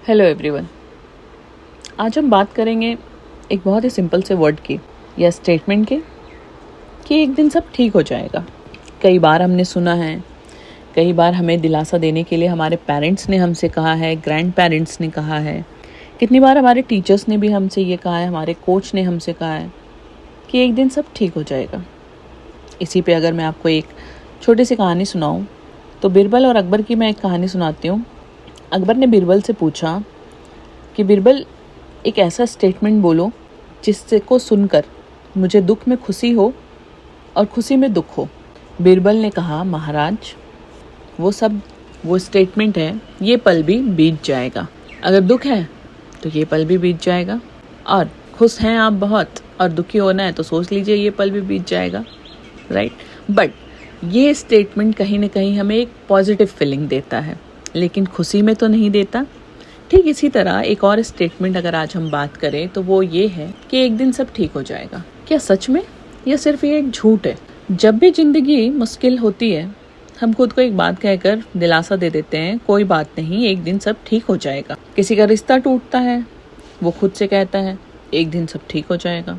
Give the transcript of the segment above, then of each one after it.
Hello everyone. आज हम बात करेंगे एक बहुत ही सिंपल से वर्ड की या स्टेटमेंट के कि एक दिन सब ठीक हो जाएगा। कई बार हमने सुना है, कई बार हमें दिलासा देने के लिए हमारे पेरेंट्स ने हमसे कहा है, ग्रैंड पेरेंट्स ने कहा है, कितनी बार हमारे टीचर्स ने भी हमसे ये कहा है, हमारे कोच ने हमसे कहा है कि एक दिन सब ठीक हो जाएगा। इसी पे अगर मैं आपको एक छोटी सी कहानी सुनाऊँ तो बीरबल और अकबर की मैं एक कहानी सुनाती हूँ। अकबर ने बीरबल से पूछा कि बीरबल, एक ऐसा स्टेटमेंट बोलो जिससे को सुनकर मुझे दुख में खुशी हो और खुशी में दुख हो। बीरबल ने कहा, महाराज, वो स्टेटमेंट है, ये पल भी बीत जाएगा। अगर दुख है तो ये पल भी बीत जाएगा, और खुश हैं आप बहुत और दुखी होना है तो सोच लीजिए ये पल भी बीत जाएगा, राइट। बट ये स्टेटमेंट कहीं ना कहीं हमें एक पॉजिटिव फीलिंग देता है, लेकिन खुशी में तो नहीं देता। ठीक इसी तरह एक और स्टेटमेंट अगर आज हम बात करें तो वो ये है कि एक दिन सब ठीक हो जाएगा। क्या सच में, या सिर्फ ये एक झूठ है? जब भी जिंदगी मुश्किल होती है हम खुद को एक बात कहकर दिलासा दे देते हैं, कोई बात नहीं, एक दिन सब ठीक हो जाएगा। किसी का रिश्ता टूटता है, वो खुद से कहता है एक दिन सब ठीक हो जाएगा।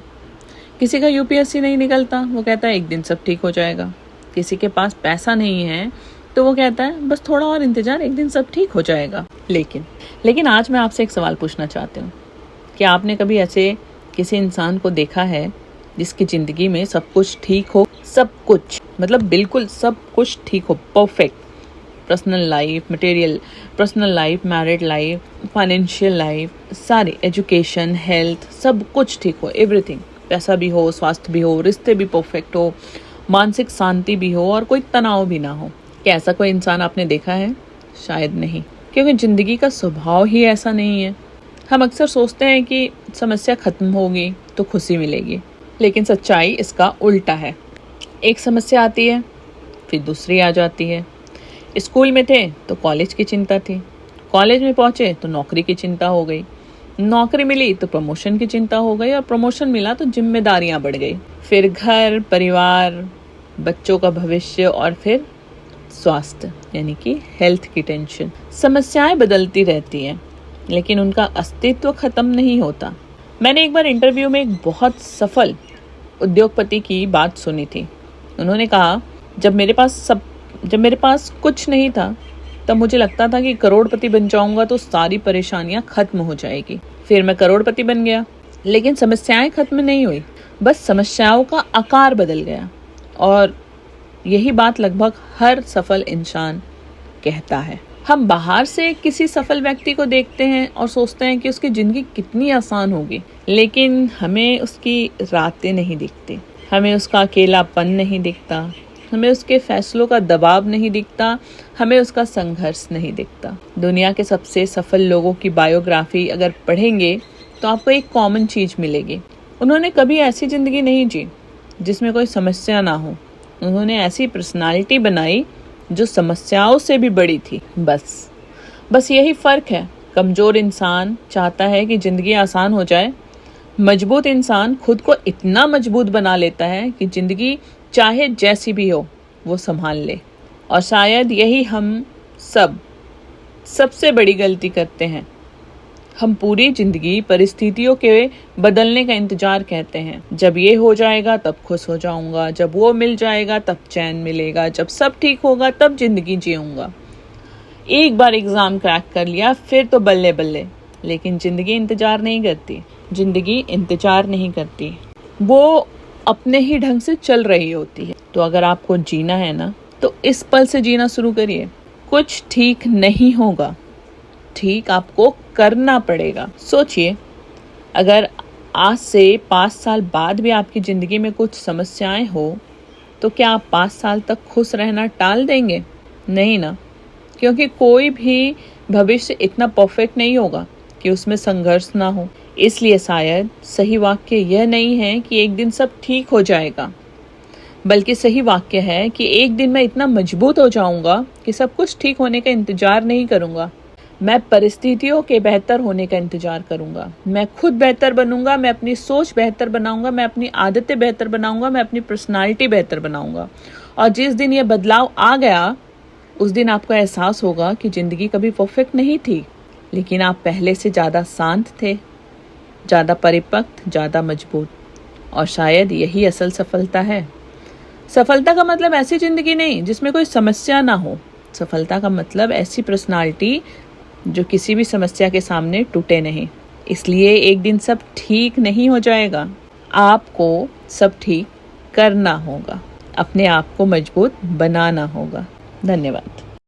किसी का यूपीएससी नहीं निकलता, वो कहता है एक दिन सब ठीक हो जाएगा। किसी के पास नहीं है तो वो कहता है बस थोड़ा और इंतजार, एक दिन सब ठीक हो जाएगा। लेकिन आज मैं आपसे एक सवाल पूछना चाहती हूँ कि आपने कभी ऐसे किसी इंसान को देखा है जिसकी ज़िंदगी में सब कुछ ठीक हो, सब कुछ मतलब बिल्कुल सब कुछ ठीक हो, perfect, personal life, material personal life, married life, financial life, सारी एजुकेशन, हेल्थ, सब कुछ ठीक हो, एवरीथिंग, पैसा भी हो, स्वास्थ्य भी हो, रिश्ते भी परफेक्ट हो, मानसिक शांति भी हो और कोई तनाव भी ना हो? क्या ऐसा कोई इंसान आपने देखा है? शायद नहीं, क्योंकि ज़िंदगी का स्वभाव ही ऐसा नहीं है। हम अक्सर सोचते हैं कि समस्या खत्म होगी तो खुशी मिलेगी, लेकिन सच्चाई इसका उल्टा है। एक समस्या आती है, फिर दूसरी आ जाती है। स्कूल में थे तो कॉलेज की चिंता थी, कॉलेज में पहुँचे तो नौकरी की चिंता हो गई, नौकरी मिली तो प्रमोशन की चिंता हो गई, और प्रमोशन मिला तो जिम्मेदारियां बढ़ गई, फिर घर, परिवार, बच्चों का भविष्य, और फिर स्वास्थ्य यानी कि हेल्थ की टेंशन। समस्याएं बदलती रहती हैं, लेकिन उनका अस्तित्व खत्म नहीं होता। मैंने एक बार इंटरव्यू में एक बहुत सफल उद्योगपति की बात सुनी थी। उन्होंने कहा, जब मेरे पास कुछ नहीं था तब मुझे लगता था कि करोड़पति बन जाऊंगा तो सारी परेशानियां खत्म हो जाएगी। फिर मैं करोड़पति बन गया, लेकिन समस्याएं खत्म नहीं हुई, बस समस्याओं का आकार बदल गया। और यही बात लगभग हर सफल इंसान कहता है। हम बाहर से किसी सफल व्यक्ति को देखते हैं और सोचते हैं कि उसकी ज़िंदगी कितनी आसान होगी, लेकिन हमें उसकी रातें नहीं दिखती, हमें उसका अकेलापन नहीं दिखता, हमें उसके फैसलों का दबाव नहीं दिखता, हमें उसका संघर्ष नहीं दिखता। दुनिया के सबसे सफल लोगों की बायोग्राफी अगर पढ़ेंगे तो आपको एक कॉमन चीज़ मिलेगी। उन्होंने कभी ऐसी ज़िंदगी नहीं जी जिसमें कोई समस्या ना हो। उन्होंने ऐसी पर्सनालिटी बनाई जो समस्याओं से भी बड़ी थी। बस यही फ़र्क है। कमज़ोर इंसान चाहता है कि ज़िंदगी आसान हो जाए, मजबूत इंसान खुद को इतना मजबूत बना लेता है कि ज़िंदगी चाहे जैसी भी हो वो संभाल ले। और शायद यही हम सबसे बड़ी गलती करते हैं। हम पूरी ज़िंदगी परिस्थितियों के बदलने का इंतज़ार कहते हैं। जब ये हो जाएगा तब खुश हो जाऊंगा, जब वो मिल जाएगा तब चैन मिलेगा, जब सब ठीक होगा तब ज़िंदगी जीऊंगा। एक बार एग्ज़ाम क्रैक कर लिया फिर तो बल्ले बल्ले। लेकिन ज़िंदगी इंतज़ार नहीं करती, ज़िंदगी इंतज़ार नहीं करती, वो अपने ही ढंग से चल रही होती है। तो अगर आपको जीना है ना, तो इस पल से जीना शुरू करिए। कुछ ठीक नहीं होगा, ठीक आपको करना पड़ेगा। सोचिए, अगर आज से 5 साल बाद भी आपकी ज़िंदगी में कुछ समस्याएं हो तो क्या आप 5 साल तक खुश रहना टाल देंगे? नहीं ना, क्योंकि कोई भी भविष्य इतना परफेक्ट नहीं होगा कि उसमें संघर्ष ना हो। इसलिए शायद सही वाक्य यह नहीं है कि एक दिन सब ठीक हो जाएगा, बल्कि सही वाक्य है कि एक दिन मैं इतना मजबूत हो जाऊंगा कि सब कुछ ठीक होने का इंतजार नहीं करूंगा। मैं परिस्थितियों के बेहतर होने का इंतजार करूंगा। मैं खुद बेहतर बनूंगा, मैं अपनी सोच बेहतर बनाऊंगा, मैं अपनी आदतें बेहतर बनाऊंगा, मैं अपनी पर्सनालिटी बेहतर बनाऊंगा। और जिस दिन ये बदलाव आ गया, उस दिन आपको एहसास होगा कि ज़िंदगी कभी परफेक्ट नहीं थी, लेकिन आप पहले से ज़्यादा शांत थे, ज़्यादा परिपक्व, ज़्यादा मजबूत। और शायद यही असल सफलता है। सफलता का मतलब ऐसी ज़िंदगी नहीं जिसमें कोई समस्या ना हो। सफलता का मतलब ऐसी पर्सनालिटी जो किसी भी समस्या के सामने टूटे नहीं। इसलिए एक दिन सब ठीक नहीं हो जाएगा, आपको सब ठीक करना होगा, अपने आप को मजबूत बनाना होगा। धन्यवाद।